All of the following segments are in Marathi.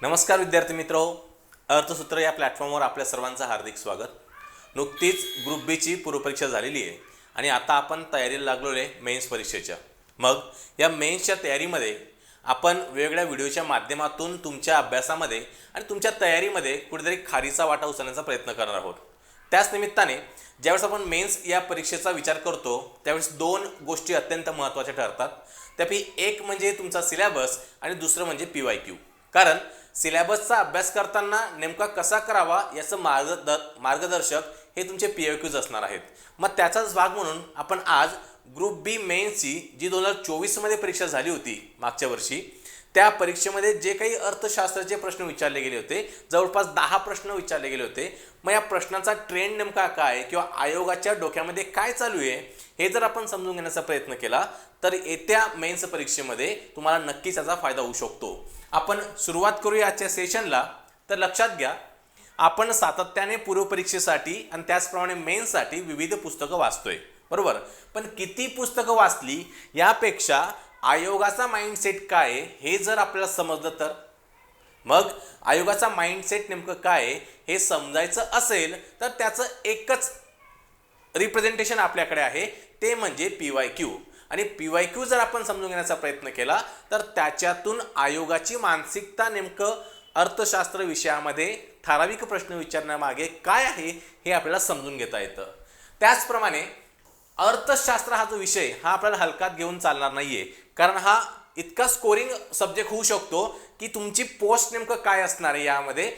नमस्कार विद्यार्थी मित्रो, अर्थसूत्र या प्लॅटफॉर्मवर आपल्या सर्वांचं हार्दिक स्वागत. नुकतीच ग्रुप बी ची पूर्वपरीक्षा झालेली आहे आणि आता आपण तयारीला लागलेलो आहे मेन्स परीक्षेच्या. मग या मेन्सच्या तयारीमध्ये आपण वेगवेगळ्या व्हिडिओच्या माध्यमातून तुमच्या अभ्यासामध्ये आणि तुमच्या तयारीमध्ये कुठेतरी खारीचा वाटा उचलण्याचा प्रयत्न करणार आहोत. त्याच निमित्ताने ज्यावेळेस आपण मेन्स या परीक्षेचा विचार करतो त्यावेळेस दोन गोष्टी अत्यंत महत्त्वाच्या ठरतात. त्यापैकी एक म्हणजे तुमचा सिलेबस आणि दुसरं म्हणजे PYQ. कारण सिलेबसचा अभ्यास करताना नेमका कसा करावा याचं मार्गदर्शक हे तुमचे PYQs असणार आहेत. मग त्याचाच भाग म्हणून आपण आज ग्रुप बी मेन्सची जी 2024 मध्ये परीक्षा झाली होती मागच्या वर्षी, त्या परीक्षेमध्ये जे काही अर्थशास्त्राचे प्रश्न विचारले गेले होते, जवळपास 10 प्रश्न विचारले गेले होते. मग या प्रश्नाचा ट्रेंड नेमका काय किंवा आयोगाच्या डोक्यामध्ये काय चालू आहे हे जर आपण समजून घेण्याचा प्रयत्न केला तर येत्या मेन्स परीक्षेमध्ये तुम्हाला नक्कीच याचा फायदा होऊ शकतो. आपण सुरुवात करूया आजच्या सेशनला. तर लक्षात घ्या, आपण सातत्याने पूर्वपरीक्षेसाठी आणि त्याचप्रमाणे मेन्ससाठी विविध पुस्तकं वाचतोय, बरोबर. पण किती पुस्तकं वाचली यापेक्षा आयोगाचा माइंडसेट काय हे जर आपल्याला समजलं तर, मग आयोगाचा माइंडसेट नेमकं काय हे समजायचं असेल तर त्याचं एकच रिप्रेझेंटेशन आपल्याकडे आहे, ते म्हणजे PYQ. आणि PYQ जर आपण समजून घेण्याचा प्रयत्न केला तर त्याच्यातून आयोगाची मानसिकता नेमकं अर्थशास्त्र विषयामध्ये ठराविक प्रश्न विचारण्यामागे काय आहे हे आपल्याला समजून घेता येतं. त्याचप्रमाणे अर्थशास्त्र हा जो विषय हा आपल्याला हलकात घेऊन चालणार नाहीये, कारण हा इतका स्कोरिंग सब्जेक्ट होऊ शकतो की तुमची पोस्ट नेमकं काय असणार आहे यामध्ये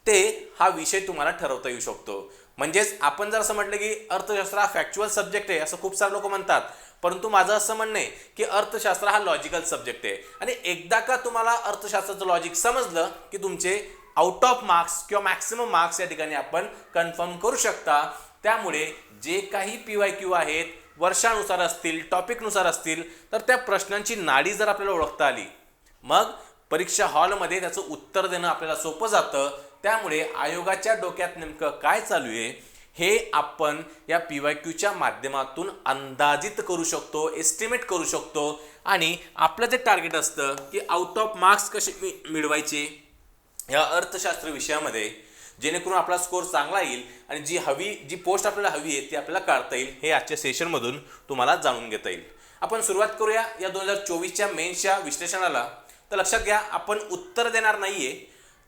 ते हा विषय तुम्हाला ठरवता येऊ शकतो. म्हणजेच आपण जर असं म्हटलं की अर्थशास्त्र हा फॅक्च्युअल सब्जेक्ट आहे असं खूप सारे लोक म्हणतात, परंतु माझं असं म्हणणं आहे की अर्थशास्त्र हा लॉजिकल सब्जेक्ट आहे. आणि एकदा का तुम्हाला अर्थशास्त्राचं लॉजिक समजलं की तुमचे आउट ऑफ मार्क्स किंवा मॅक्सिमम मार्क्स या ठिकाणी आपण कन्फर्म करू शकता. त्यामुळे जे काही PYQ आहेत वर्षानुसार असतील, टॉपिकनुसार असतील, तर त्या प्रश्नांची नाडी जर आपल्याला ओळखता आली मग परीक्षा हॉलमध्ये त्याचं उत्तर देणं आपल्याला सोपं जातं. त्यामुळे आयोगाच्या डोक्यात नेमकं काय चालू आहे हे आपण या PYQच्या माध्यमातून अंदाजित करू शकतो, एस्टिमेट करू शकतो. आणि आपलं जे टार्गेट असतं की आउट ऑफ मार्क्स कसे मिळवायचे या अर्थशास्त्र विषयामध्ये, जेणेकरून आपला स्कोर चांगला येईल आणि जी पोस्ट आपल्याला हवी आहे ती आपल्याला काढता येईल, हे आजच्या सेशनमधून तुम्हाला जाणून घेता येईल. आपण सुरुवात करूया या 2024च्या मेन्सच्या विश्लेषणाला. तर लक्षात घ्या, आपण उत्तर देणार नाहीये,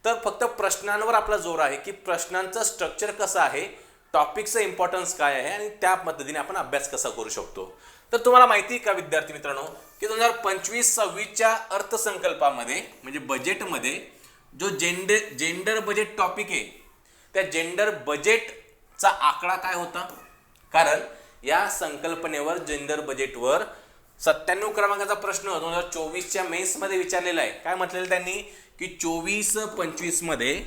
तर फक्त प्रश्नांवर आपला जोर आहे की प्रश्नांचं स्ट्रक्चर कसं आहे, टॉपिकचं इम्पॉर्टन्स काय आहे आणि त्या पद्धतीने आपण अभ्यास कसा करू शकतो. तर तुम्हाला माहिती आहे का विद्यार्थी मित्रांनो की 2025-26च्या अर्थसंकल्पामध्ये म्हणजे बजेटमध्ये जो जेंडर बजेट टॉपिक आहे त्या जेंडर बजेटचा आकडा काय होता. कारण या संकल्पनेवर जेंडर बजेटवर 97 क्रमांकाचा प्रश्न 2024च्या मेन्समध्ये विचारलेला आहे. काय म्हटलेलं त्यांनी की 24-25 मध्ये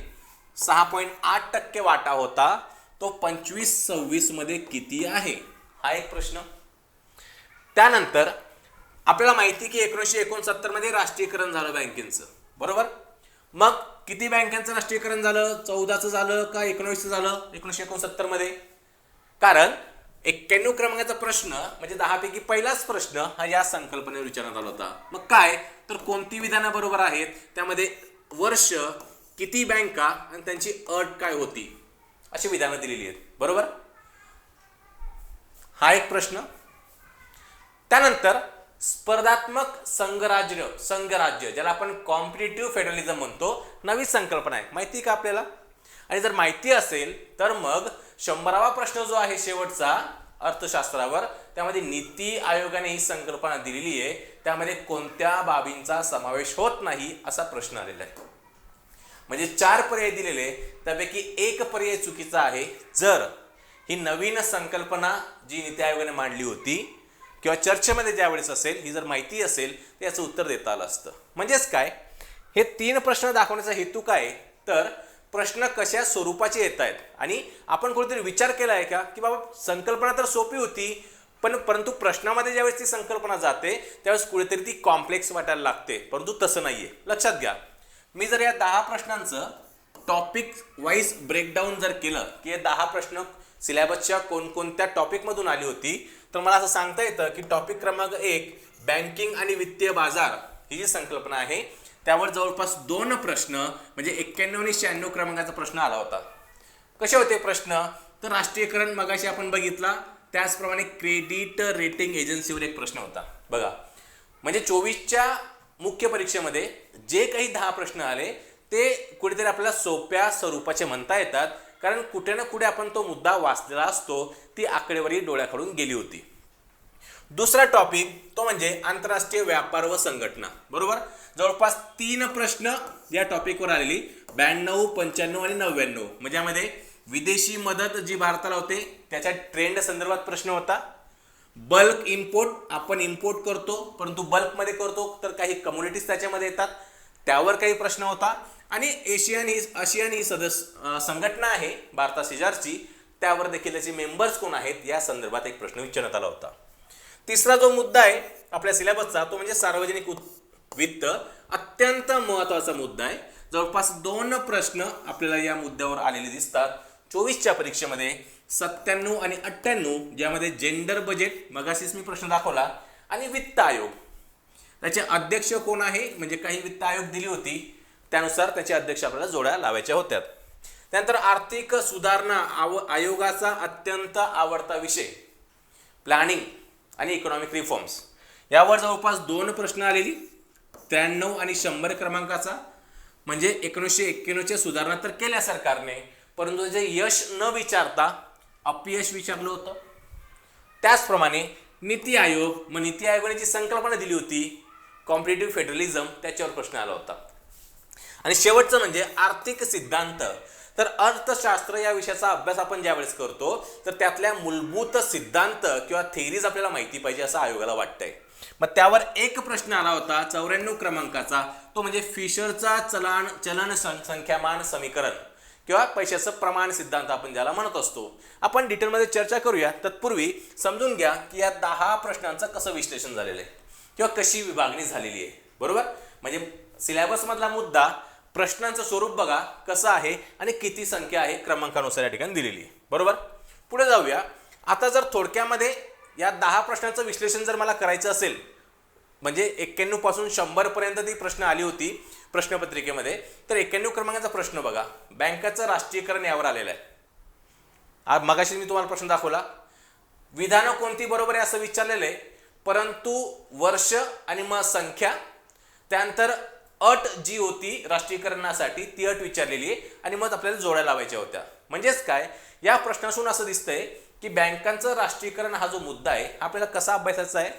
6.8% वाटा होता, तो 25-26 मध्ये किती आहे हा एक प्रश्न. त्यानंतर आपल्याला माहिती की 1969 मध्ये राष्ट्रीयकरण झालं बँकेचं, बरोबर. मग किती बँकांचं राष्ट्रीयकरण झालं, 14चं झालं का 19चं झालं 1969 मध्ये. कारण 91 क्रमांकाचा प्रश्न म्हणजे 10 पैकी पहिलाच प्रश्न हा या संकल्पनेवर विचारण्यात आला होता. मग काय तर कोणती विधानं बरोबर आहेत, त्यामध्ये वर्ष, किती बँका आणि त्यांची अट काय होती अशी विधानं दिलेली आहेत, बरोबर. हा एक प्रश्न. त्यानंतर स्पर्धात्मक संघराज्य ज्याला आपण कॉम्पिटिटिव्ह फेडरलिझम म्हणतो, नवी संकल्पना आहे, माहिती का आपल्याला. आणि जर माहिती असेल तर मग 100वा प्रश्न जो आहे शेवटचा अर्थशास्त्रावर, त्यामध्ये नीती आयोगाने ही संकल्पना दिलेली आहे, त्यामध्ये कोणत्या बाबींचा समावेश होत नाही असा प्रश्न आलेला आहे. म्हणजे 4 पर्याय दिलेले, त्यापैकी एक पर्याय चुकीचा आहे. जर ही नवीन संकल्पना जी नीती आयोगाने मांडली होती किंवा चर्चेमध्ये ज्यावेळेस असेल, ही जर माहिती असेल तर याचं उत्तर देता आलं असतं. म्हणजेच काय, हे 3 प्रश्न दाखवण्याचा हेतू काय तर प्रश्न कशा स्वरूपाचे येत आहेत. आणि आपण कुठेतरी विचार केला आहे का की बाबा संकल्पना तर सोपी होती, परंतु प्रश्नामध्ये ज्यावेळेस ती संकल्पना जाते त्यावेळेस कुठेतरी ती कॉम्प्लेक्स वाटायला लागते, परंतु तसं नाहीये. लक्षात घ्या, मी जर या 10 प्रश्नांचं टॉपिक वाईज ब्रेकडाऊन जर केलं की हे 10 प्रश्न सिलेबसच्या कोणकोणत्या टॉपिकमधून आली होती, तर मला असं सांगता येतं की टॉपिक क्रमांक 1 बँकिंग आणि वित्तीय बाजार ही जी संकल्पना आहे त्यावर जवळपास 2 प्रश्न म्हणजे 91 आणि 96 क्रमांकाचा प्रश्न आला होता. कसे होते प्रश्न? तर राष्ट्रीयकरण मगाशी आपण बघितला, त्याचप्रमाणे क्रेडिट रेटिंग एजन्सीवर एक प्रश्न होता. बघा, म्हणजे 24च्या मुख्य परीक्षेमध्ये जे काही 10 प्रश्न आले ते कुठेतरी आपल्याला सोप्या स्वरूपाचे म्हणता येतात, कारण कुठे ना कुठे आपण तो मुद्दा वाचलेला असतो, ती आकडेवारी डोळ्याकडून गेली होती. दुसरा टॉपिक तो म्हणजे आंतरराष्ट्रीय व्यापार व संघटना. बरोबर, जवळपास 3 प्रश्न या टॉपिकवर आलेली, 92, 95 आणि 99. म्हणजे यामध्ये विदेशी मदत जी भारताला होते त्याच्या ट्रेंड संदर्भात प्रश्न होता. बल्क इम्पोर्ट, आपण इम्पोर्ट करतो परंतु बल्कमध्ये करतो, तर काही कम्युनिटीज त्याच्यामध्ये येतात, त्यावर काही प्रश्न होता. आणि आशियान ही संघटना आहे भारता शेजारची, त्यावर देखील त्याचे मेंबर्स कोण आहेत या संदर्भात एक प्रश्न विचारण्यात आला होता. तिसरा जो मुद्दा आहे आपल्या सिलेबसचा तो म्हणजे सार्वजनिक वित्त, अत्यंत महत्त्वाचा मुद्दा आहे. जवळपास 2 प्रश्न आपल्याला या मुद्द्यावर आलेले दिसतात 24च्या परीक्षेमध्ये, 97 आणि 98, ज्यामध्ये जेंडर बजेट मगाशीच मी प्रश्न दाखवला, आणि वित्त आयोग. त्याचे अध्यक्ष कोण आहे, म्हणजे काही वित्त आयोग दिली होती, त्यानुसार त्याचे अध्यक्ष आपल्याला जोड्या लावायच्या होत्या. त्यानंतर आर्थिक सुधारणा आयोगाचा अत्यंत आवडता विषय प्लॅनिंग आणि इकॉनॉमिक रिफॉर्म्स, यावर जवळपास 2 प्रश्न आलेली, 93 आणि 100 क्रमांकाचा. म्हणजे 1991च्या सुधारणा तर केल्या सरकारने, परंतु त्याचे यश न विचारता अपयश विचारलं होतं. त्याचप्रमाणे नीती आयोग, मग नीती आयोगाने जी संकल्पना दिली होती कॉम्पिटेटिव्ह फेडरलिझम, त्याच्यावर प्रश्न आला होता. आणि शेवटचं म्हणजे आर्थिक सिद्धांत. तर अर्थशास्त्र या विषयाचा अभ्यास आपण ज्यावेळेस करतो तर त्यातल्या मूलभूत सिद्धांत किंवा थेरीज आपल्याला माहिती पाहिजे असं आयोगाला वाटतंय. मग त्यावर एक प्रश्न आला होता 94 क्रमांकाचा, तो म्हणजे फिशरचा चलन संख्यामान समीकरण किंवा पैशाचं प्रमाण सिद्धांत आपण ज्याला म्हणत असतो. आपण डिटेलमध्ये चर्चा करूया. तत्पूर्वी समजून घ्या की या 10 प्रश्नांचं कसं विश्लेषण झालेलं आहे किंवा कशी विभागणी झालेली आहे. बरोबर, म्हणजे सिलेबसमधला मुद्दा, प्रश्नांचं स्वरूप बघा कसं आहे आणि किती संख्या आहे क्रमांकानुसार या ठिकाणी दिलेली आहे. बरोबर, पुढे जाऊया. आता जर थोडक्यामध्ये या 10 प्रश्नांचं विश्लेषण जर मला करायचं असेल, म्हणजे 91 पासून 100 पर्यंत ती प्रश्न आली होती प्रश्नपत्रिकेमध्ये, तर 91 क्रमांकाचा प्रश्न बघा, बँकाचं राष्ट्रीयकरण यावर आलेलं आहे. मगाशी मी तुम्हाला प्रश्न दाखवला, विधानं कोणती बरोबर आहे असं विचारलेलं आहे, परंतु वर्ष आणि मग संख्या, त्यानंतर अट जी होती राष्ट्रीयकरणासाठी ती अट विचारलेली आहे आणि मग आपल्याला जोड्या लावायच्या होत्या. म्हणजेच काय, या प्रश्नातून असं दिसतंय की बँकांचं राष्ट्रीयकरण हा जो मुद्दा आहे आपल्याला कसा अभ्यासाचा आहे,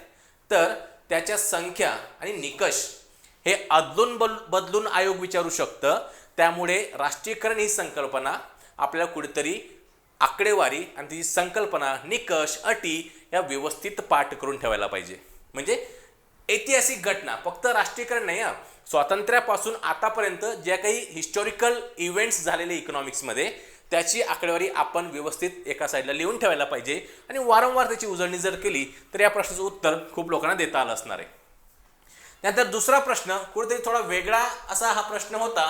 तर त्याच्या संख्या आणि निकष हे अदलून बदलून आयोग विचारू शकतं. त्यामुळे राष्ट्रीयकरण ही संकल्पना आपल्याला कुठेतरी आकडेवारी आणि ती संकल्पना, निकष, अटी या व्यवस्थित पाठ करून ठेवायला पाहिजे. म्हणजे ऐतिहासिक घटना, फक्त राष्ट्रीयकरण नाही, स्वातंत्र्यापासून आतापर्यंत ज्या काही हिस्टॉरिकल इव्हेंट्स झालेले इकॉनॉमिक्समध्ये त्याची आकडेवारी आपण व्यवस्थित एका साईडला लिहून ठेवायला पाहिजे. आणि वारंवार त्याची उजळणी जर केली तर या प्रश्नाचं उत्तर खूप लोकांना देता आलं असणार आहे. त्यानंतर दुसरा प्रश्न कुठेतरी थोडा वेगळा असा हा प्रश्न होता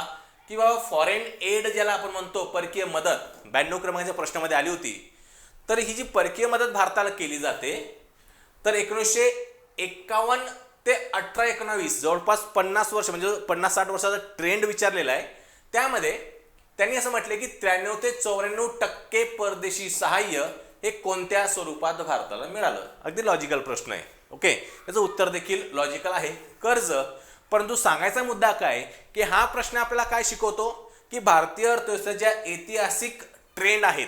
की बाबा फॉरेन एड ज्याला आपण म्हणतो, परकीय मदत, 92 क्रमांकाच्या प्रश्नामध्ये आली होती. तर ही जी परकीय मदत भारताला केली जाते तर 1951 ते 1819 जवळपास 50 वर्ष म्हणजे 50-60 वर्षाचा ट्रेंड विचारलेला आहे. त्यामध्ये त्यांनी असं म्हटलं की 93 ते 94% परदेशी सहाय्य हे कोणत्या स्वरूपात भारताला मिळालं. अगदी लॉजिकल प्रश्न आहे. ओके, त्याचं उत्तर देखील लॉजिकल आहे, कर्ज. परंतु सांगायचा मुद्दा काय की हा प्रश्न आपल्याला काय शिकवतो की भारतीय अर्थव्यवस्थेच्या ज्या ऐतिहासिक ट्रेंड आहेत,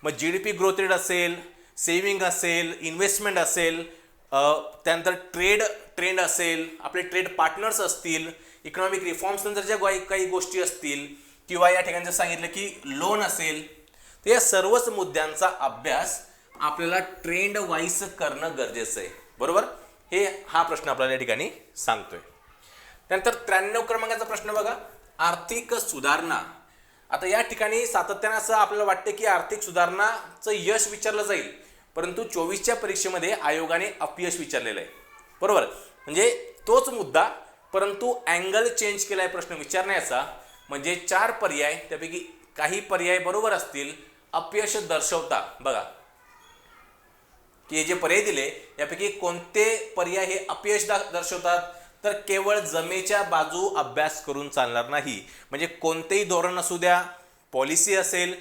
मग GDP ग्रोथ रेट असेल, सेव्हिंग असेल, इन्व्हेस्टमेंट असेल, त्यानंतर ट्रेंड असेल, आपले ट्रेड पार्टनर्स असतील, इकॉनॉमिक रिफॉर्म्स नंतर ज्या काही गोष्टी असतील, किंवा या ठिकाणी जर सांगितलं की लोन असेल, तर या सर्वच मुद्द्यांचा अभ्यास आपल्याला ट्रेंड वाईज करणं गरजेचं आहे. बरोबर, हे हा प्रश्न आपल्याला या ठिकाणी सांगतोय. त्यानंतर 93 क्रमांकाचा प्रश्न बघा, आर्थिक सुधारणा. आता या ठिकाणी सातत्यानं असं आपल्याला वाटते की आर्थिक सुधारणाचं यश विचारलं जाईल, परंतु 24च्या परीक्षेमध्ये आयोगाने अपयश विचारलेलं आहे. बरोबर, म्हणजे तोच मुद्दा परंतु अँगल चेंज केलाय प्रश्न विचारण्याचा. म्हणजे 4 पर्याय, त्यापैकी काही पर्याय बरोबर असतील, अपयश दर्शवता. बघा की हे जे पर्याय दिले यापैकी कोणते पर्याय हे अपयश दर्शवतात, तर केवळ जमेच्या बाजू अभ्यास करून चालणार नाही. म्हणजे कोणतेही धोरण असू द्या, पॉलिसी असेल,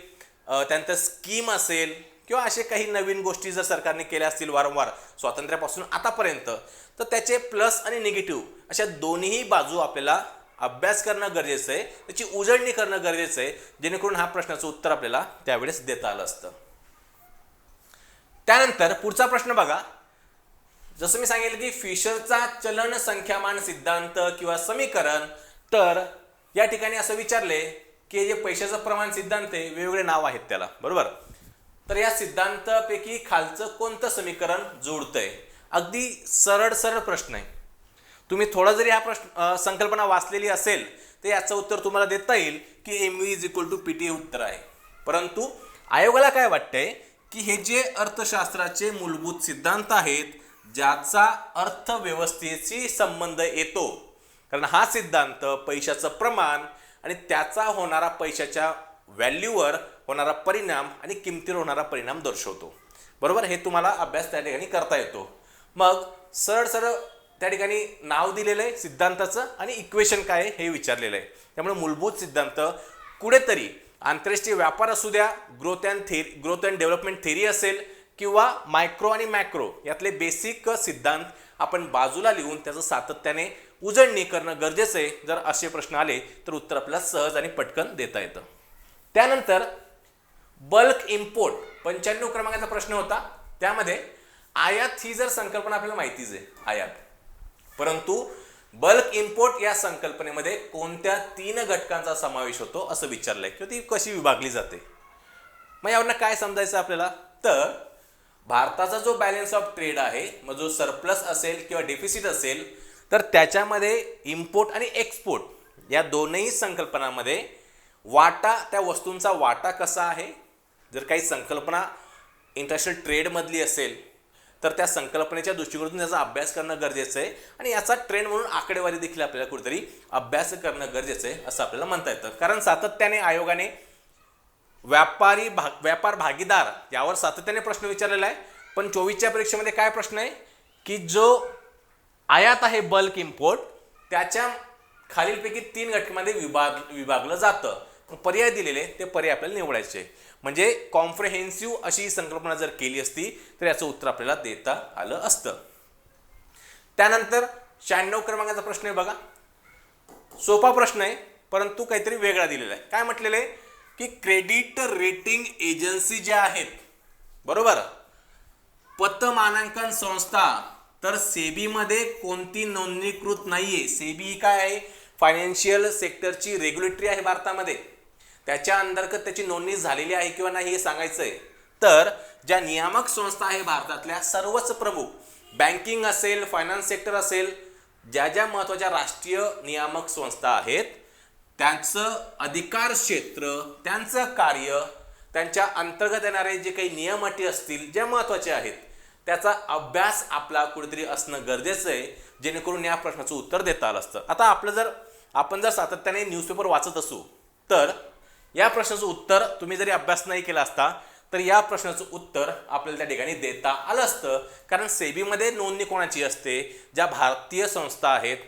त्यानंतर स्कीम असेल किंवा असे काही नवीन गोष्टी जर सरकारने केल्या असतील वारंवार स्वातंत्र्यापासून आतापर्यंत, तर त्याचे प्लस आणि निगेटिव्ह अशा दोन्ही बाजू आपल्याला अभ्यास करणं गरजेचं आहे, त्याची उजळणी करणं गरजेचं आहे, जेणेकरून हा प्रश्नाचं उत्तर आपल्याला त्यावेळेस देता आलं असतं. त्यानंतर पुढचा प्रश्न बघा. जसं मी सांगितलं की फिशरचा चलन संख्यामान सिद्धांत किंवा समीकरण, तर या ठिकाणी असं विचारले की जे पैशाचं प्रमाण सिद्धांत आहे, वेगवेगळे नाव आहेत त्याला, बरोबर. तर या सिद्धांतापैकी खालचं कोणतं समीकरण जोडतंय? अगदी सरळ सरळ प्रश्न आहे. तुम्ही थोडा जरी हा संकल्पना वाचलेली असेल तर याचं उत्तर तुम्हाला देता येईल की MV = PT हे उत्तर आहे. परंतु आयोगाला काय वाटतंय की हे जे अर्थशास्त्राचे मूलभूत सिद्धांत आहेत, ज्याचा अर्थव्यवस्थेशी संबंध येतो, कारण हा सिद्धांत पैशाचं प्रमाण आणि त्याचा होणारा पैशाच्या व्हॅल्यूवर होणारा परिणाम आणि किमतीवर होणारा परिणाम दर्शवतो, बरोबर. हे तुम्हाला अभ्यास त्या ठिकाणी करता येतो. मग सरळ सरळ त्या ठिकाणी नाव दिलेलं आहे सिद्धांताचं आणि इक्वेशन काय आहे हे विचारलेलं आहे. त्यामुळे मूलभूत सिद्धांत कुठेतरी आंतरराष्ट्रीय व्यापार असू द्या, ग्रोथ अँड डेव्हलपमेंट थेरी असेल किंवा मायक्रो आणि मॅक्रो यातले बेसिक सिद्धांत आपण बाजूला लिहून त्याचं सातत्याने उजळणी करणं गरजेचं आहे. जर असे प्रश्न आले तर उत्तर आपल्याला सहज आणि पटकन देता येतं. त्यानंतर बल्क इम्पोर्ट 95 क्रमांकाचा प्रश्न होता. त्यामध्ये आयात ही जर संकल्पना आपल्याला माहितीच आहे, आयात, परंतु बल्क इम्पोर्ट या संकल्पनेमध्ये कोणत्या 3 घटकांचा समावेश होतो असं विचारलंय किंवा ती कशी विभागली जाते. मग यावरनं काय समजायचं आपल्याला, तर भारताचा जो बॅलन्स ऑफ ट्रेड आहे, मग जो सरप्लस असेल किंवा डेफिसिट असेल, तर त्याच्यामध्ये इम्पोर्ट आणि एक्सपोर्ट या दोनही संकल्पनांमध्ये वाटा, त्या वस्तूंचा वाटा कसा आहे. जर काही संकल्पना इंटरनॅशनल ट्रेडमधली असेल तर त्या संकल्पनेच्या दृष्टिकोनातून त्याचा अभ्यास करणं गरजेचं आहे आणि याचा ट्रेंड म्हणून आकडेवारी देखील आपल्याला कुठेतरी अभ्यास करणं गरजेचं आहे असं आपल्याला म्हणता येतं. कारण सातत्याने आयोगाने व्यापार भागीदार यावर सातत्याने प्रश्न विचारलेला आहे. पण 24च्या परीक्षेमध्ये काय प्रश्न आहे की जो आयात आहे बल्क इम्पोर्ट, त्याच्या खालीलपैकी 3 घटकांमध्ये विभागलं जातं. पर्याय दिलेले ते पर्याय आपल्याला निवडायचे. म्हणजे कॉम्प्रिहेन्सिव्ह अशी संकल्पना जर केली असती तर याचं उत्तर आपल्याला देता आलं असतं. त्यानंतर 96 क्रमांकाचा प्रश्न आहे बघा. सोपा प्रश्न आहे परंतु काहीतरी वेगळा दिलेला आहे. काय म्हटलेलं आहे की क्रेडिट रेटिंग एजन्सी ज्या आहेत, बरोबर, पतमानांकन संस्था, तर सेबीमध्ये कोणती नोंदणीकृत नाहीये. सेबी काय आहे, फायनान्शियल सेक्टरची रेग्युलेटरी आहे भारतामध्ये, त्याच्या अंतर्गत त्याची नोंदणी झालेली आहे किंवा नाही हे सांगायचं आहे. तर ज्या नियामक संस्था आहे भारतातल्या सर्वच प्रमुख, बँकिंग असेल, फायनान्स सेक्टर असेल, ज्या ज्या महत्त्वाच्या राष्ट्रीय नियामक संस्था आहेत, त्यांचं अधिकार क्षेत्र, त्यांचं कार्य, त्यांच्या अंतर्गत येणारे जे काही नियम अटी असतील ज्या महत्त्वाचे आहेत, त्याचा अभ्यास आपला कुठेतरी असणं गरजेचं आहे, जेणेकरून या प्रश्नाचं उत्तर देता आलं असतं. आता आपण जर सातत्याने न्यूजपेपर वाचत असू तर या प्रश्नाचं उत्तर तुम्ही जरी अभ्यास नाही केला असता तर या प्रश्नाचं उत्तर आपल्याला त्या ठिकाणी देता आलं असतं. कारण सेबीमध्ये नोंदणी कोणाची असते, ज्या भारतीय संस्था आहेत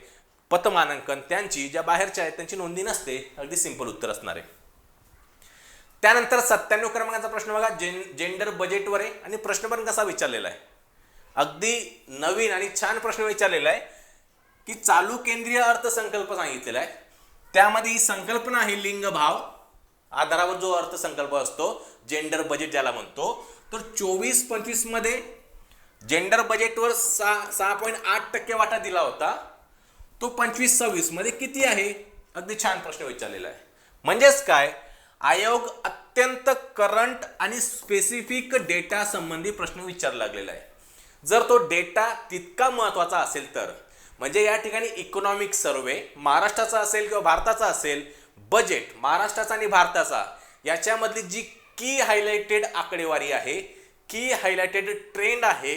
पतमानांकन त्यांची, ज्या बाहेरच्या आहेत त्यांची नोंदणी नसते. अगदी सिंपल उत्तर असणार आहे. त्यानंतर 97 क्रमांकाचा प्रश्न बघा, जेंडर बजेटवर आहे आणि प्रश्न पण कसा विचारलेला आहे, अगदी नवीन आणि छान प्रश्न विचारलेला आहे की चालू केंद्रीय अर्थसंकल्प सांगितलेला आहे. त्यामध्ये ही संकल्पना आहे लिंग भाव आधारावर जो अर्थसंकल्प असतो, जेंडर बजेट ज्याला म्हणतो. तर 24-25 मध्ये जेंडर बजेटवर 6.8% वाटा दिला होता. तो 25-26 मध्ये किती आहे, अगदी छान प्रश्न विचारलेला आहे. म्हणजेच काय, आयोग अत्यंत करंट आणि स्पेसिफिक डेटा संबंधी प्रश्न विचारला लागलेला आहे. जर तो डेटा तितका महत्त्वाचा असेल तर, म्हणजे या ठिकाणी इकॉनॉमिक सर्वे महाराष्ट्राचा असेल किंवा भारताचा असेल, बजेट महाराष्ट्राचा आणि भारताचा याच्यामधली जी की हायलाइटेड आकडेवारी आहे, की हायलाइटेड ट्रेंड आहे,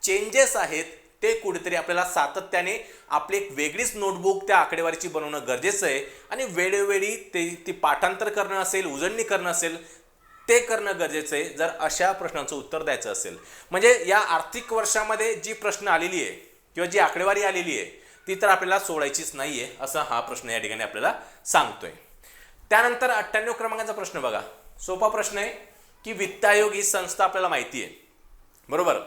चेंजेस आहेत, ते कुठेतरी आपल्याला सातत्याने आपली एक वेगळीच नोटबुक त्या आकडेवारीची बनवणं गरजेचं आहे आणि वेळोवेळी ती पाठांतर करणं असेल, उजळणी करणं असेल, ते करणं गरजेचं आहे जर अशा प्रश्नांचं उत्तर द्यायचं असेल. म्हणजे या आर्थिक वर्षामध्ये जी प्रश्न आलेली आहे किंवा जी आकडेवारी आलेली आहे ती तर आपल्याला सोडायचीच नाहीये असं हा प्रश्न या ठिकाणी आपल्याला सांगतोय. त्यानंतर 98 क्रमांकाचा प्रश्न बघा. सोपा प्रश्न आहे की वित्त आयोग ही संस्था आपल्याला माहिती आहे, बरोबर.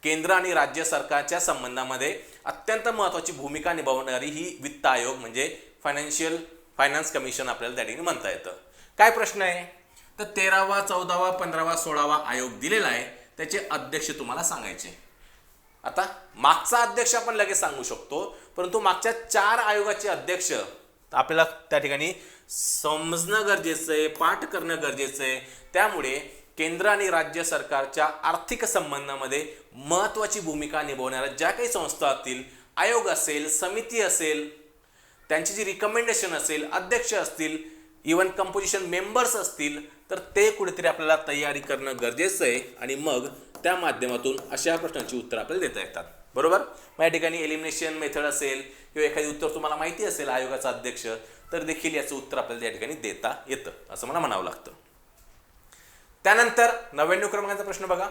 केंद्र आणि राज्य सरकारच्या संबंधामध्ये अत्यंत महत्त्वाची भूमिका निभावणारी ही वित्त आयोग म्हणजे फायनान्स कमिशन आपल्याला त्या ठिकाणी म्हणता येतं. काय प्रश्न आहे तर 13वा 14वा 15वा 16वा आयोग दिलेला आहे, त्याचे अध्यक्ष तुम्हाला सांगायचे. आता मागचा अध्यक्ष आपण लगेच सांगू शकतो, परंतु मागच्या 4 आयोगाचे अध्यक्ष आपल्याला त्या ठिकाणी समजणं गरजेचं आहे, पाठ करणं गरजेचं आहे. त्यामुळे केंद्र आणि राज्य सरकारच्या आर्थिक संबंधामध्ये महत्त्वाची भूमिका निभावणाऱ्या ज्या काही संस्था असतील, आयोग असेल, समिती असेल, त्यांची जी रिकमेंडेशन असेल, अध्यक्ष असतील, इवन कंपोजिशन मेंबर्स असतील, तर ते कुठेतरी आपल्याला तयारी करणं गरजेचं आहे आणि मग त्या माध्यमातून अशा प्रश्नांची उत्तर आपल्याला देता येतात, बरोबर. मग या ठिकाणी एलिमिनेशन मेथड असेल किंवा एखादी उत्तर तुम्हाला माहिती असेल आयोगाचा अध्यक्ष, तर देखील याचं उत्तर आपल्याला या ठिकाणी देता येतं असं मला म्हणावं लागतं. त्यानंतर 99 क्रमांकाचा प्रश्न बघा.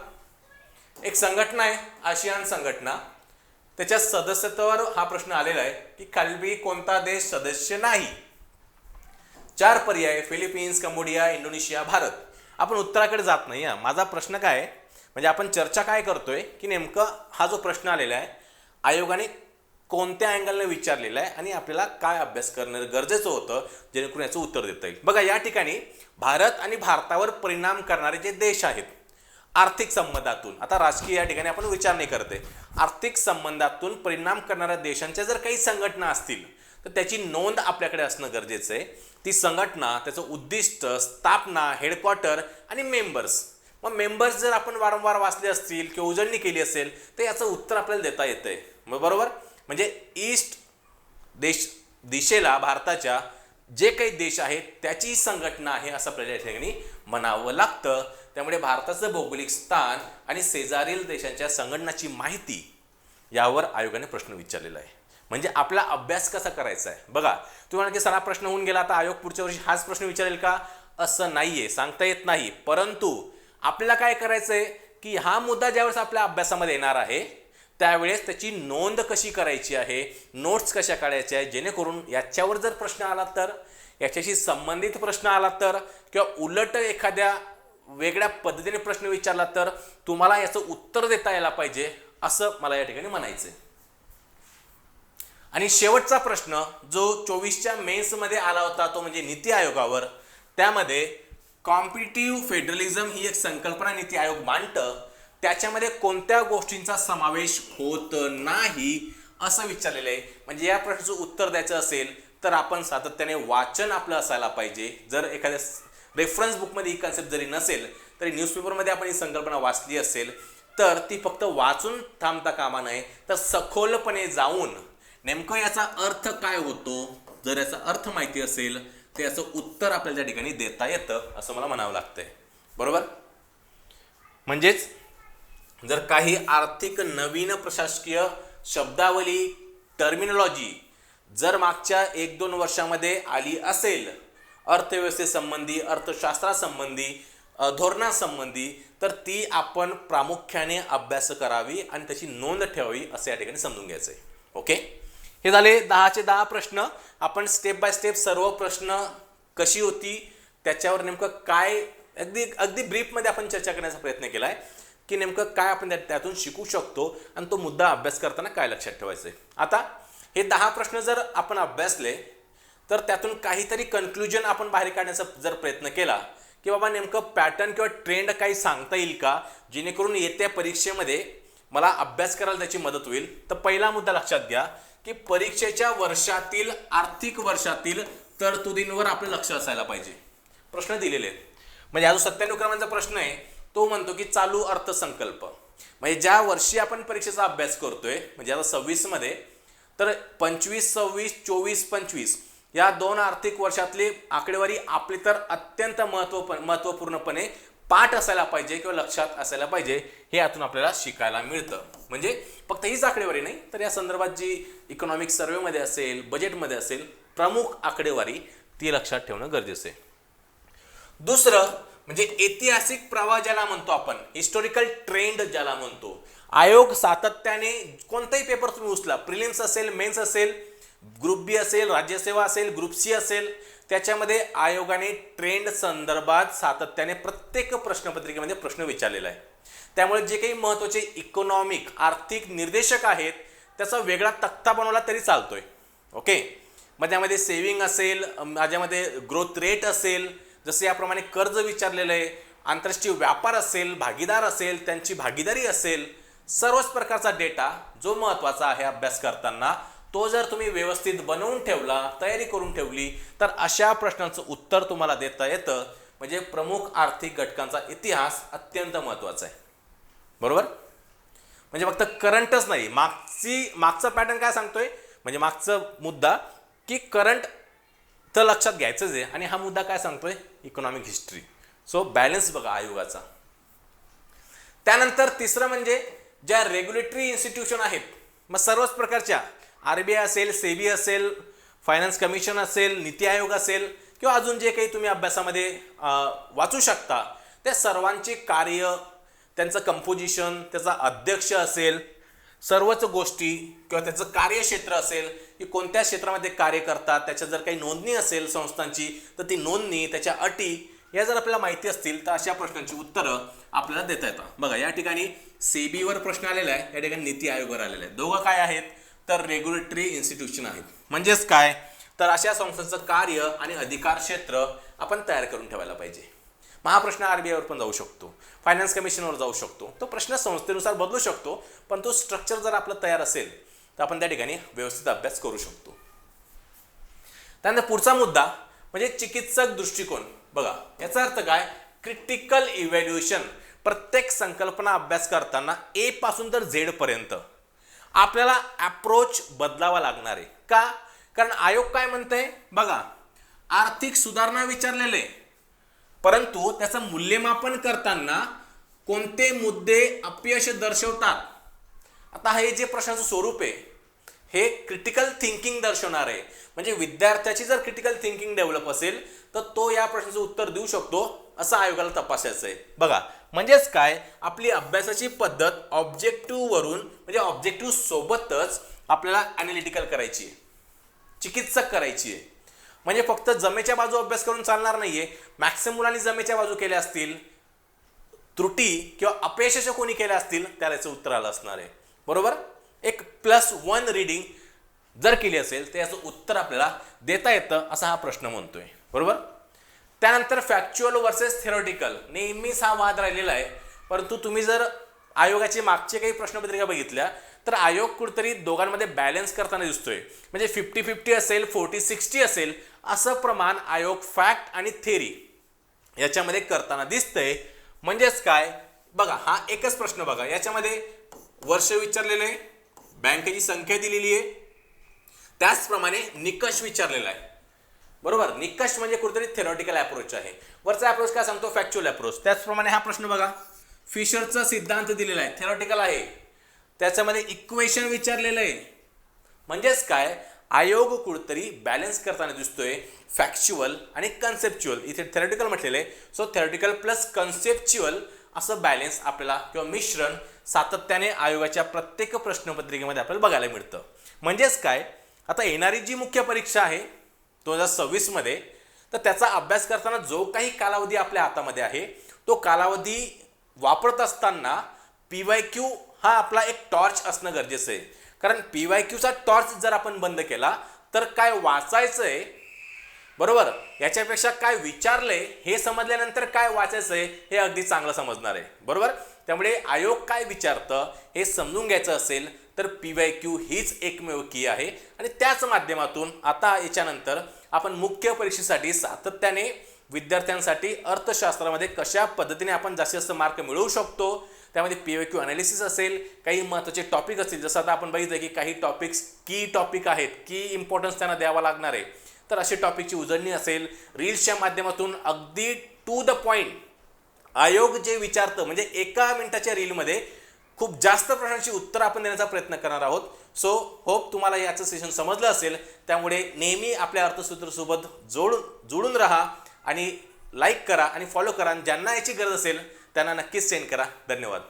एक संघटना आहे आसियान संघटना, त्याच्या सदस्यत्वावर हा प्रश्न आलेला आहे की खालीलपैकी कोणता देश सदस्य नाही. 4 पर्याय: फिलिपिन्स, कंबोडिया, इंडोनेशिया, भारत. आपण उत्तराकडे जात नाही. माझा प्रश्न काय आहे म्हणजे आपण चर्चा काय करतोय की नेमकं हा जो प्रश्न आलेला आहे आयोगाने कोणत्या अँगलने विचारलेला आहे आणि आपल्याला काय अभ्यास करणं गरजेचं होतं जेणेकरून याचं उत्तर देता येईल. बघा या ठिकाणी भारत आणि भारतावर परिणाम करणारे जे देश आहेत आर्थिक संबंधातून, आता राजकीय या ठिकाणी आपण विचार नाही करते, आर्थिक संबंधातून परिणाम करणाऱ्या देशांच्या जर काही संघटना असतील तर त्याची नोंद आपल्याकडे असणं गरजेचं आहे. ती संघटना, त्याचं उद्दिष्ट, स्थापना, हेडक्वार्टर आणि मेंबर्स. मग मेंबर्स जर आपण वारंवार वाचले असतील किंवा उजळणी केली असेल तर याचं उत्तर आपल्याला देता येतंय, मग बरोबर. म्हणजे ईस्ट दिशेला भारताच्या जे काही देश आहेत त्याची संघटना आहे असं आपल्याला या ठिकाणी म्हणावं लागतं. त्यामुळे भारताचं भौगोलिक स्थान आणि शेजारील देशांच्या संघटनाची माहिती यावर आयोगाने प्रश्न विचारलेला आहे. म्हणजे आपला अभ्यास कसा करायचा आहे बघा. तुम्हाला की सारा प्रश्न होऊन गेला, आता आयोग पुढच्या वर्षी हाच प्रश्न विचारेल का असं नाहीये, सांगता येत नाही. परंतु आपल्याला काय करायचंय की हा मुद्दा ज्यावेळेस आपल्या अभ्यासामध्ये येणार आहे त्यावेळेस त्याची नोंद कशी करायची आहे, नोट्स कशा काढायच्या आहे, जेणेकरून याच्यावर जर प्रश्न आला तर, याच्याशी संबंधित प्रश्न आला तर, किंवा उलट एखाद्या वेगळ्या पद्धतीने प्रश्न विचारला तर तुम्हाला याचं उत्तर देता यायला पाहिजे असं मला या ठिकाणी म्हणायचंय. आणि शेवटचा प्रश्न जो 24च्या मेन्समध्ये आला होता तो म्हणजे नीती आयोगावर, त्यामध्ये कॉम्पिटिटिव्ह फेडरलिझम ही एक संकल्पना नीती आयोग मांडतं, त्याच्यामध्ये कोणत्या गोष्टींचा समावेश होत नाही असं विचारलेलं आहे. म्हणजे या प्रश्नाचं उत्तर द्यायचं असेल तर आपण सातत्याने वाचन आपलं असायला पाहिजे. जर एखाद्या रेफरन्स बुकमध्ये ही कन्सेप्ट जरी नसेल तरी न्यूजपेपरमध्ये आपण ही संकल्पना वाचली असेल तर ती फक्त वाचून थांबता कामा नये, तर सखोलपणे जाऊन नेमकं याचा अर्थ काय होतो, जर याचा अर्थ माहिती असेल तर याचं उत्तर आपल्याला त्या ठिकाणी देता येतं असं मला म्हणावं लागतंय, बरोबर. म्हणजेच जर काही आर्थिक नवीन प्रशासकीय शब्दावली, टर्मिनॉलॉजी जर मागच्या 1-2 वर्षामध्ये आली असेल अर्थव्यवस्थेसंबंधी, अर्थशास्त्रासंबंधी, धोरणासंबंधी, तर ती आपण प्रामुख्याने अभ्यास करावी आणि त्याची नोंद ठेवावी असं या ठिकाणी समजून घ्यायचं आहे. ओके, हे झाले 10चे 10 प्रश्न. आपण स्टेप बाय स्टेप सर्व प्रश्न कशी होती त्याच्यावर नेमकं काय अगदी ब्रीफमध्ये आपण चर्चा करण्याचा प्रयत्न केला आहे की नेमकं काय आपण त्यातून शिकू शकतो आणि तो मुद्दा अभ्यास करताना काय लक्षात ठेवायचं आहे. आता हे 10 प्रश्न जर आपण अभ्यासले तर त्यातून काहीतरी कन्क्लुजन आपण बाहेर काढण्याचा जर प्रयत्न केला की बाबा नेमकं पॅटर्न किंवा ट्रेंड काही सांगता येईल का जेणेकरून येत्या परीक्षेमध्ये मला अभ्यास करायला त्याची मदत होईल. तर पहिला मुद्दा लक्षात घ्या की परीक्षेच्या वर्षातील, आर्थिक वर्षातील तरतुदींवर आपलं लक्ष असायला पाहिजे. प्रश्न दिलेले आहेत. म्हणजे हा जो 97 क्रमांकाचा प्रश्न आहे तो म्हणतो की चालू अर्थसंकल्प, म्हणजे ज्या वर्षी आपण परीक्षेचा अभ्यास करतोय म्हणजे आता 26 मध्ये, तर 25-26, 24-25 या 2 आर्थिक वर्षातली आकडेवारी आपली तर अत्यंत महत्त्वपूर्णपणे पाठ असायला पाहिजे किंवा लक्षात असायला पाहिजे. हे यातून आपल्याला शिकायला मिळतं. म्हणजे फक्त हीच आकडेवारी नाही तर या संदर्भात जी इकॉनॉमिक सर्वेमध्ये असेल, बजेटमध्ये असेल, प्रमुख आकडेवारी ती लक्षात ठेवणं गरजेचं आहे. दुसरं म्हणजे ऐतिहासिक प्रवाह ज्याला म्हणतो आपण, हिस्टोरिकल ट्रेंड ज्याला म्हणतो. आयोग सातत्याने कोणताही पेपर तुम्ही उचला, प्रिलिम्स असेल, मेन्स असेल, ग्रुप बी असेल, राज्यसेवा असेल, ग्रुप सी असेल, त्याच्यामध्ये आयोगाने ट्रेंड संदर्भात सातत्याने प्रत्येक प्रश्नपत्रिकेमध्ये प्रश्न विचारलेला आहे. त्यामुळे जे काही महत्त्वाचे इकॉनॉमिक आर्थिक निर्देशक आहेत त्याचा वेगळा तक्ता बनवला तरी चालतोय. ओके, मग त्यामध्ये सेव्हिंग असेल, माझ्यामध्ये ग्रोथ रेट असेल, जसे याप्रमाणे कर्ज विचारलेलं आहे, आंतरराष्ट्रीय व्यापार असेल, भागीदार असेल, त्यांची भागीदारी असेल, सर्वच प्रकारचा डेटा जो महत्त्वाचा आहे अभ्यास करताना तो जर तुम्ही व्यवस्थित बनवून ठेवला, तयारी करून ठेवली, तर अशा प्रश्नांचं उत्तर तुम्हाला देता येतं. म्हणजे प्रमुख आर्थिक घटकांचा इतिहास अत्यंत महत्त्वाचा आहे. बरोबर, म्हणजे फक्त करंटच नाही, मागचा पॅटर्न काय सांगतोय, म्हणजे मागचा मुद्दा की करंट तर लक्षात घ्यायचंच आहे, आणि हा मुद्दा काय सांगतोय, इकॉनॉमिक हिस्ट्री. सो बॅलन्स बघा आयोगाचा. त्यानंतर तिसरं म्हणजे ज्या रेग्युलेटरी इन्स्टिट्यूशन आहेत, मग सर्वच प्रकारच्या RBI असेल, सेबी असेल, फायनान्स कमिशन असेल, नीती आयोग असेल, किंवा अजून जे काही तुम्ही अभ्यासामध्ये वाचू शकता, त्या सर्वांचे कार्य, त्यांचं कंपोजिशन, त्याचा अध्यक्ष असेल, सर्वच गोष्टी किंवा त्याचं कार्यक्षेत्र असेल की कोणत्या क्षेत्रामध्ये कार्य करतात, त्याच्या जर काही नोंदणी असेल संस्थांची तर ती नोंदणी, त्याच्या अटी या जर आपल्याला माहिती असतील तर अशा प्रश्नांची उत्तरं आपल्याला देता येतात. बघा या ठिकाणी सेबीवर प्रश्न आलेला आहे, या ठिकाणी नीती आयोगावर आलेला आहे. दोघं काय आहेत तर रेग्युलेटरी इन्स्टिट्यूशन आहेत. म्हणजेच काय तर अशा संस्थांचं कार्य आणि अधिकार क्षेत्र आपण तयार करून ठेवायला पाहिजे. मग हा प्रश्न RBI वर पण जाऊ शकतो, फायनान्स कमिशनवर जाऊ शकतो. तो प्रश्न संस्थेनुसार बदलू शकतो, पण तो स्ट्रक्चर जर आपलं तयार असेल तर आपण त्या ठिकाणी व्यवस्थित अभ्यास करू शकतो. त्यानंतर पुढचा मुद्दा म्हणजे चिकित्सक दृष्टिकोन. बघा याचा अर्थ काय, क्रिटिकल इव्हॅल्युएशन. प्रत्येक संकल्पना अभ्यास करताना A पासून तर Z पर्यंत आपल्याला अप्रोच बदलावा लागणार आहे. का, कारण आयोग काय म्हणतंय बघा, आर्थिक सुधारणा विचारलेले, परंतु त्याचं मूल्यमापन करताना कोणते मुद्दे अपयश दर्शवतात. आता हे जे प्रश्नाचं स्वरूप आहे हे क्रिटिकल थिंकिंग दर्शवणार आहे. म्हणजे विद्यार्थ्याची जर क्रिटिकल थिंकिंग डेव्हलप असेल तर तो या प्रश्नाचं उत्तर देऊ शकतो असं आयोगाला तपासायचं आहे. बघा म्हणजेच काय, आपली अभ्यासाची पद्धत ऑब्जेक्टिव्ह वरून म्हणजे ऑब्जेक्टिव्ह सोबतच आपल्याला ॲनालिटिकल करायची आहे, चिकित्सक करायची आहे. म्हणजे फक्त जमेच्या बाजू अभ्यास करून चालणार नाहीये. मॅक्सिमम मुलांनी जमेच्या बाजू केल्या असतील, त्रुटी किंवा अपयशाच्या कोणी केल्या असतील त्याला याचं उत्तर आलं असणार आहे. बरोबर, एक +1 रीडिंग जर केली असेल तर याचं उत्तर आपल्याला देता येतं असा हा प्रश्न म्हणतोय. बरोबर, त्यानंतर फॅक्च्युअल वर्सेस थेरॉटिकल नेहमीच हा वाद राहिलेला आहे. परंतु तुम्ही जर आयोगाचे मागचे काही प्रश्नपत्रिका बघितल्या तर आयोग कुठेतरी दोघांमध्ये बॅलन्स करताना दिसतोय. म्हणजे 50-50 असेल, 40-60 असेल, असं प्रमाण आयोग फॅक्ट आणि थेरी याच्यामध्ये करताना दिसतंय. म्हणजेच काय बघा, हा एकच प्रश्न बघा, याच्यामध्ये वर्ष विचारलेलं आहे, बँकेची संख्या दिलेली आहे, त्याचप्रमाणे निकष विचारलेला आहे. बरोबर, निकष म्हणजे कुठेतरी थेरॉटिकल अप्रोच आहे. वरचा अप्रोच काय सांगतो, फॅक्च्युअल अप्रोच. त्याचप्रमाणे हा प्रश्न बघा, फिशरचा सिद्धांत दिलेला आहे, थेरॉटिकल आहे, त्याच्यामध्ये इक्वेशन विचारलेलं आहे. म्हणजेच काय, आयोग कुठेतरी बॅलन्स करताना दिसतोय फॅक्च्युअल आणि कन्सेप्च्युअल. इथे थेरॉटिकल म्हटलेलं आहे, सो थेरॉटिकल प्लस कन्सेप्च्युअल असं बॅलन्स आपल्याला किंवा मिश्रण सातत्याने आयोगाच्या प्रत्येक प्रश्नपत्रिकेमध्ये आपल्याला बघायला मिळतं. म्हणजेच काय, आता येणारी जी मुख्य परीक्षा आहे 2026 मध्ये, तर त्याचा अभ्यास करताना जो काही कालावधी आपल्या हातामध्ये आहे तो कालावधी वापरत असताना PYQ हा आपला एक टॉर्च असणं गरजेचं आहे. कारण PYQचा टॉर्च जर आपण बंद केला तर काय वाचायचंय, बरोबर, याच्यापेक्षा काय विचारलंय हे समजल्यानंतर काय वाचायचंय हे अगदी चांगलं समजणार आहे. बरोबर, त्यामुळे आयोग काय विचारतं हे समजून घ्यायचं असेल तर PYQ हीच एकमेव की आहे. आणि त्याच माध्यमातून आता याच्यानंतर आपण मुख्य परीक्षेसाठी सातत्याने विद्यार्थ्यांसाठी अर्थशास्त्रामध्ये कशा पद्धतीने आपण जास्तीत जास्त मार्क मिळवू शकतो, त्यामध्ये PYQ अनालिसिस असेल, काही महत्त्वाचे टॉपिक असतील, जसं आता आपण बघितलं की काही टॉपिक्स की टॉपिक आहेत, की इम्पॉर्टन्स त्यांना द्यावा लागणार आहे, तर असे टॉपिकची उजळणी असेल. रील्सच्या माध्यमातून अगदी टू द पॉईंट आयोग जे विचारतं, म्हणजे एका मिनिटाच्या रीलमध्ये खूप जास्त प्रश्नांची उत्तर आपण देण्याचा प्रयत्न करणार आहोत. सो होप तुम्हाला याचं सेशन समजलं असेल. त्यामुळे नेहमी आपल्या अर्थसूत्रसोबत जोडून राहा आणि लाईक करा आणि फॉलो करा. ज्यांना याची गरज असेल त्यांना नक्कीच सेंड करा. धन्यवाद.